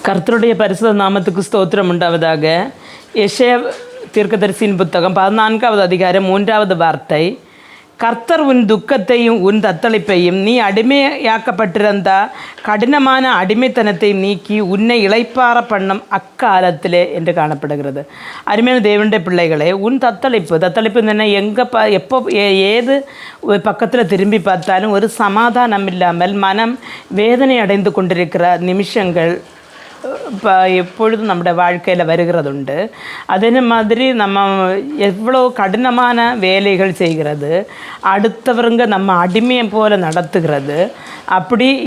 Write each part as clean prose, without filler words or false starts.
கர்த்தருடைய பரிசுத்த நாமத்துக்கு ஸ்தோத்திரம் உண்டாவதாக. எசேயா தீர்க்கதரிசியின் புத்தகம் 14வது அதிகாரம் 3வது வார்த்தை. கர்த்தர் உன் துக்கத்தையும் உன் தத்தளிப்பையும் நீ அடிமையாக்கப்பட்டிருந்த கடினமான அடிமைத்தனத்தை நீக்கி உன்னை இளைப்பாற பண்ணும் அக்காலத்திலே என்று காணப்படுகிறது. அருமையான தேவனுடைய பிள்ளைகளே, உன் தத்தளிப்பு என்ன, எங்கே எப்போ ஏது பக்கத்தில் திரும்பி பார்த்தாலும் ஒரு சமாதானம் இல்லாமல் மனம் வேதனை அடைந்து கொண்டிருக்கிற நிமிஷங்கள் இப்போ எப்பொழுதும் நம்முடைய வாழ்க்கையில் வருகிறதுண்டு. அதே மாதிரி நம்ம எவ்வளோ கடினமான வேலைகள் செய்கிறது, அடுத்தவருங்க நம்ம அடிமையை போல் நடத்துகிறது,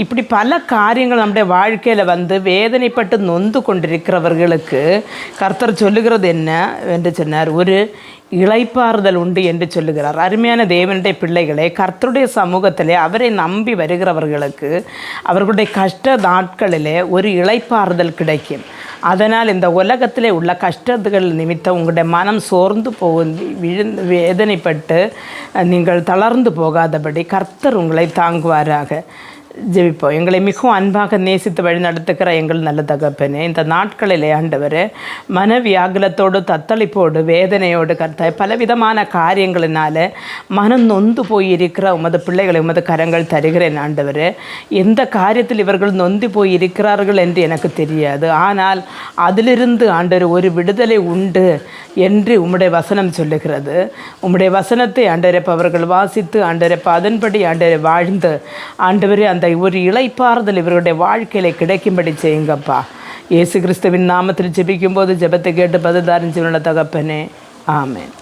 இப்படி பல காரியங்கள் நம்முடைய வாழ்க்கையில் வந்து வேதனைப்பட்டு நொந்து கொண்டிருக்கிறவர்களுக்கு கர்த்தர் சொல்லுகிறது என்ன என்று சொன்னார், ஒரு இளைப்பாறுதல் உண்டு என்று சொல்லுகிறார். அருமையான தேவனுடைய பிள்ளைகளே, கர்த்தருடைய சமூகத்திலே அவரை நம்பி வருகிறவர்களுக்கு அவர்களுடைய கஷ்ட நாட்களிலே ஒரு இளைப்பாறுதல் கிடைக்கும். அதனால் இந்த உலகத்திலே உள்ள கஷ்டங்கள் நிமித்தம் உங்களுடைய மனம் சோர்ந்து வேதனைப்பட்டு நீங்கள் தளர்ந்து போகாதபடி கர்த்தர் உங்களை தாங்குவாராக. ஜெபிப்போம். எங்களை மிகவும் அன்பாக நேசித்து வழி நடத்துகிற எங்கள் நல்ல தகப்பனே, இந்த நாட்களிலே ஆண்டவரே, மனவியாகுலத்தோடு தத்தளிப்போடு வேதனையோடு கர்த்தாய் பலவிதமான காரியங்களினால மனம் நொந்து போயிருக்கிற உமது பிள்ளைகளை உமது கரங்கள் தருகிறேன் ஆண்டவரே. எந்த காரியத்தில் இவர்கள் நொந்து போயிருக்கிறார்கள் என்று எனக்கு தெரியாது, ஆனால் அதிலிருந்து ஆண்டவர் ஒரு விடுதலை உண்டு என்று உம்முடைய வசனம் சொல்லுகிறது. உம்முடைய வசனத்தை ஆண்டவரே அவர்கள் வாசித்து ஆண்டவரே அதன்படி ஆண்டவரை வாழ்ந்து ஆண்டவரே அந்த ஒரு இளைப்பாறுதல் இவருடைய வாழ்க்கையில் கிடைக்கும்படி செய்யுங்கப்பா. இயேசு கிறிஸ்துவின் நாமத்தில் ஜெபிக்கும்போது ஜெபத்தை கேட்டு பதில் தாரின் தகப்பனே, ஆமென்.